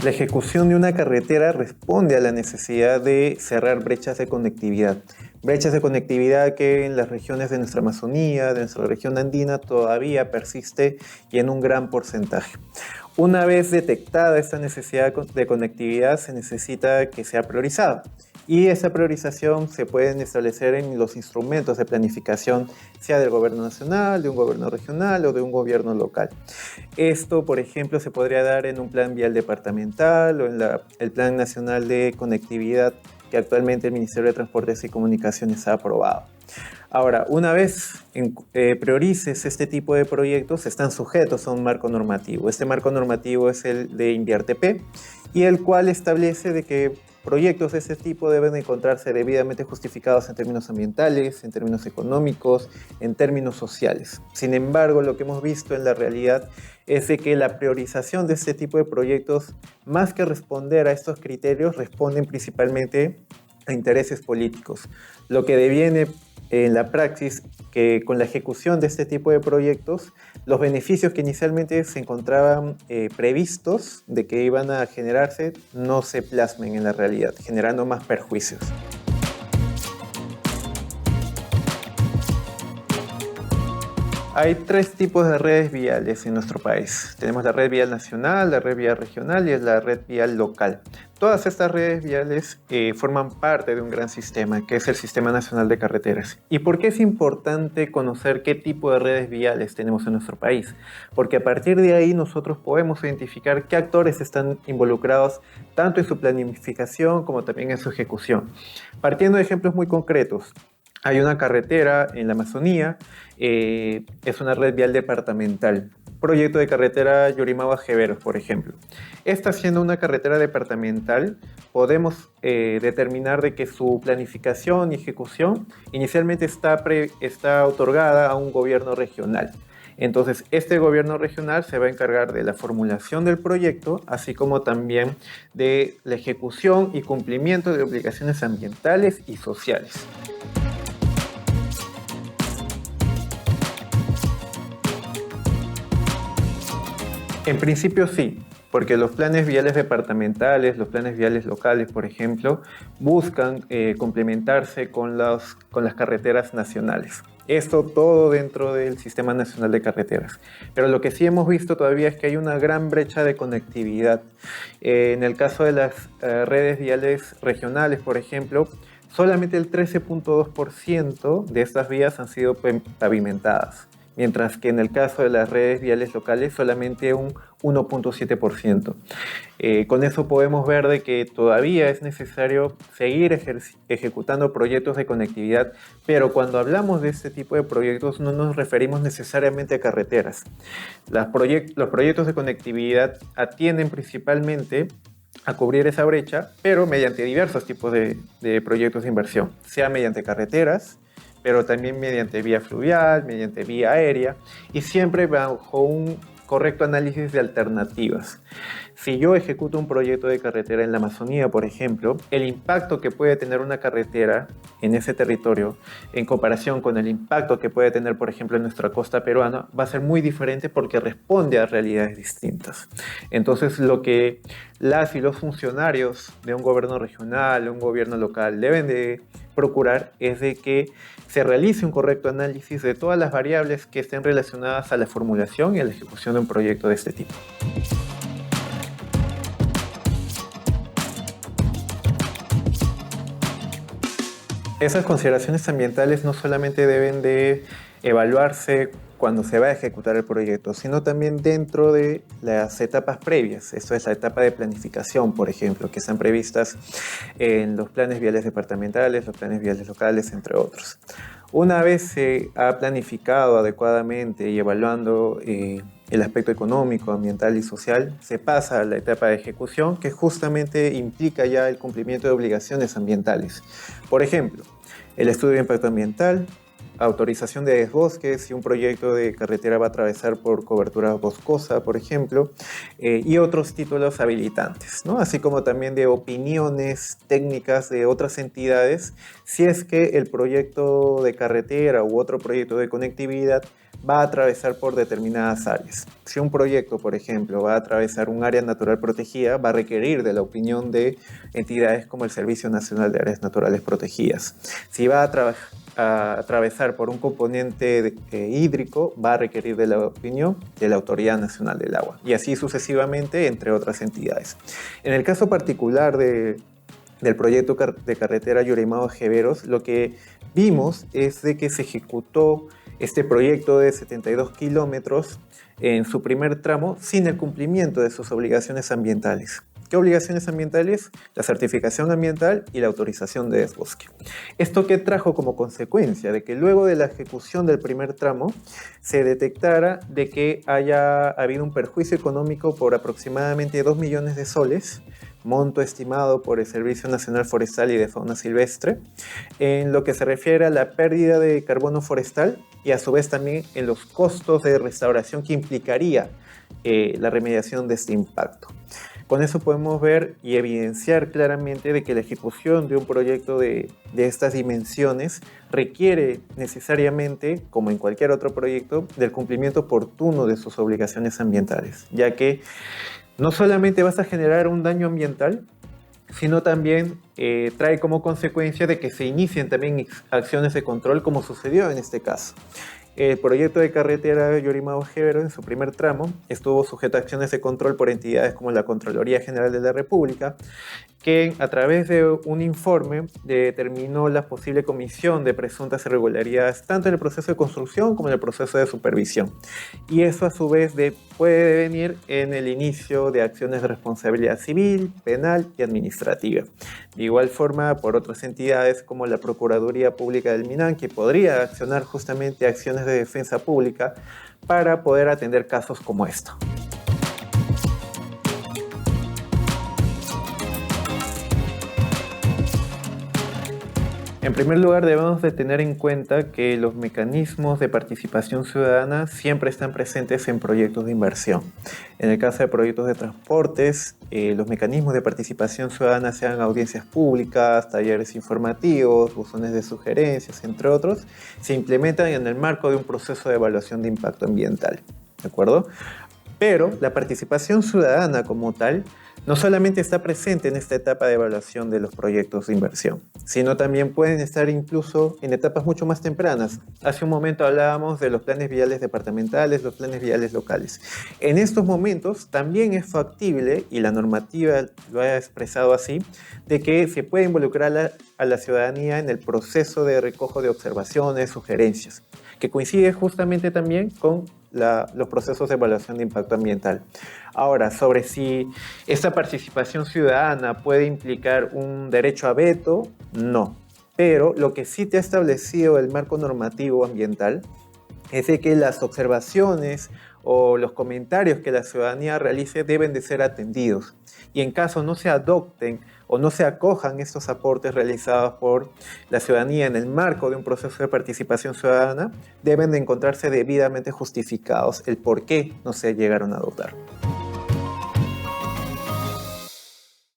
La ejecución de una carretera responde a la necesidad de cerrar brechas de conectividad. Brechas de conectividad que en las regiones de nuestra Amazonía, de nuestra región andina, todavía persiste y en un gran porcentaje. Una vez detectada esta necesidad de conectividad, se necesita que sea priorizada. Y esa priorización se puede establecer en los instrumentos de planificación, sea del gobierno nacional, de un gobierno regional o de un gobierno local. Esto, por ejemplo, se podría dar en un plan vial departamental o en el Plan Nacional de Conectividad que actualmente el Ministerio de Transportes y Comunicaciones ha aprobado. Ahora, una vez priorices este tipo de proyectos, están sujetos a un marco normativo. Este marco normativo es el de INVIARTP y el cual establece de que proyectos de este tipo deben encontrarse debidamente justificados en términos ambientales, en términos económicos, en términos sociales. Sin embargo, lo que hemos visto en la realidad es de que la priorización de este tipo de proyectos, más que responder a estos criterios, responden principalmente a intereses políticos, lo que deviene en la praxis que con la ejecución de este tipo de proyectos, los beneficios que inicialmente se encontraban previstos de que iban a generarse no se plasmen en la realidad, generando más perjuicios. Hay tres tipos de redes viales en nuestro país. Tenemos la red vial nacional, la red vial regional y la red vial local. Todas estas redes viales forman parte de un gran sistema, que es el Sistema Nacional de Carreteras. ¿Y por qué es importante conocer qué tipo de redes viales tenemos en nuestro país? Porque a partir de ahí nosotros podemos identificar qué actores están involucrados tanto en su planificación como también en su ejecución. Partiendo de ejemplos muy concretos, hay una carretera en la Amazonía, es una red vial departamental. Proyecto de carretera Yorimaba-Jeveros, por ejemplo. Esta siendo una carretera departamental, podemos determinar de que su planificación y ejecución inicialmente está otorgada a un gobierno regional. Entonces, este gobierno regional se va a encargar de la formulación del proyecto, así como también de la ejecución y cumplimiento de obligaciones ambientales y sociales. En principio sí, porque los planes viales departamentales, los planes viales locales, por ejemplo, buscan complementarse con las carreteras nacionales. Esto todo dentro del Sistema Nacional de Carreteras. Pero lo que sí hemos visto todavía es que hay una gran brecha de conectividad. En el caso de las redes viales regionales, por ejemplo, solamente el 13.2% de estas vías han sido pavimentadas, mientras que en el caso de las redes viales locales solamente un 1.7%. Con eso podemos ver de que todavía es necesario seguir ejecutando proyectos de conectividad, pero cuando hablamos de este tipo de proyectos no nos referimos necesariamente a carreteras. Los proyectos de conectividad atienden principalmente a cubrir esa brecha, pero mediante diversos tipos de proyectos de inversión, sea mediante carreteras, pero también mediante vía fluvial, mediante vía aérea y siempre bajo un correcto análisis de alternativas. Si yo ejecuto un proyecto de carretera en la Amazonía, por ejemplo, el impacto que puede tener una carretera en ese territorio en comparación con el impacto que puede tener, por ejemplo, en nuestra costa peruana, va a ser muy diferente porque responde a realidades distintas. Entonces, lo que las y los funcionarios de un gobierno regional, de un gobierno local, deben de procurar es de que se realice un correcto análisis de todas las variables que estén relacionadas a la formulación y a la ejecución de un proyecto de este tipo. Esas consideraciones ambientales no solamente deben de evaluarse cuando se va a ejecutar el proyecto, sino también dentro de las etapas previas. Esto es la etapa de planificación, por ejemplo, que están previstas en los planes viales departamentales, los planes viales locales, entre otros. Una vez se ha planificado adecuadamente y evaluando el aspecto económico, ambiental y social, se pasa a la etapa de ejecución, que justamente implica ya el cumplimiento de obligaciones ambientales. Por ejemplo, el estudio de impacto ambiental, autorización de desbosque, si un proyecto de carretera va a atravesar por cobertura boscosa, por ejemplo, y otros títulos habilitantes, ¿no? Así como también de opiniones técnicas de otras entidades, si es que el proyecto de carretera u otro proyecto de conectividad va a atravesar por determinadas áreas. Si un proyecto, por ejemplo, va a atravesar un área natural protegida, va a requerir de la opinión de entidades como el Servicio Nacional de Áreas Naturales Protegidas. Si va a atravesar por un componente hídrico, va a requerir de la opinión de la Autoridad Nacional del Agua, y así sucesivamente, entre otras entidades. En el caso particular del proyecto de carretera Yurimao-Jeveros, lo que vimos es de que se ejecutó este proyecto de 72 kilómetros en su primer tramo sin el cumplimiento de sus obligaciones ambientales. ¿Qué obligaciones ambientales? La certificación ambiental y la autorización de desbosque. ¿Esto qué trajo como consecuencia? De que luego de la ejecución del primer tramo se detectara de que haya habido un perjuicio económico por aproximadamente 2 millones de soles, monto estimado por el Servicio Nacional Forestal y de Fauna Silvestre, en lo que se refiere a la pérdida de carbono forestal y a su vez también en los costos de restauración que implicaría la remediación de este impacto. Con eso podemos ver y evidenciar claramente de que la ejecución de un proyecto de estas dimensiones requiere necesariamente, como en cualquier otro proyecto, del cumplimiento oportuno de sus obligaciones ambientales, ya que no solamente vas a generar un daño ambiental, sino también trae como consecuencia de que se inicien también acciones de control, como sucedió en este caso. El proyecto de carretera Yurimao-Jeveros en su primer tramo estuvo sujeto a acciones de control por entidades como la Contraloría General de la República, que a través de un informe determinó la posible comisión de presuntas irregularidades tanto en el proceso de construcción como en el proceso de supervisión. Y eso a su vez puede venir en el inicio de acciones de responsabilidad civil, penal y administrativa. De igual forma, por otras entidades como la Procuraduría Pública del MINAN, que podría accionar justamente acciones de defensa pública para poder atender casos como esto. En primer lugar, debemos de tener en cuenta que los mecanismos de participación ciudadana siempre están presentes en proyectos de inversión. En el caso de proyectos de transportes, los mecanismos de participación ciudadana, sean audiencias públicas, talleres informativos, buzones de sugerencias, entre otros, se implementan en el marco de un proceso de evaluación de impacto ambiental, ¿de acuerdo? Pero la participación ciudadana como tal no solamente está presente en esta etapa de evaluación de los proyectos de inversión, sino también pueden estar incluso en etapas mucho más tempranas. Hace un momento hablábamos de los planes viales departamentales, los planes viales locales. En estos momentos también es factible, y la normativa lo ha expresado así, de que se puede involucrar a la ciudadanía en el proceso de recojo de observaciones, sugerencias, que coincide justamente también con los procesos de evaluación de impacto ambiental. Ahora, sobre si esta participación ciudadana puede implicar un derecho a veto, no. Pero lo que sí te ha establecido el marco normativo ambiental es de que las observaciones o los comentarios que la ciudadanía realice deben de ser atendidos. Y en caso no se adopten o no se acojan estos aportes realizados por la ciudadanía en el marco de un proceso de participación ciudadana, deben de encontrarse debidamente justificados el por qué no se llegaron a adoptar.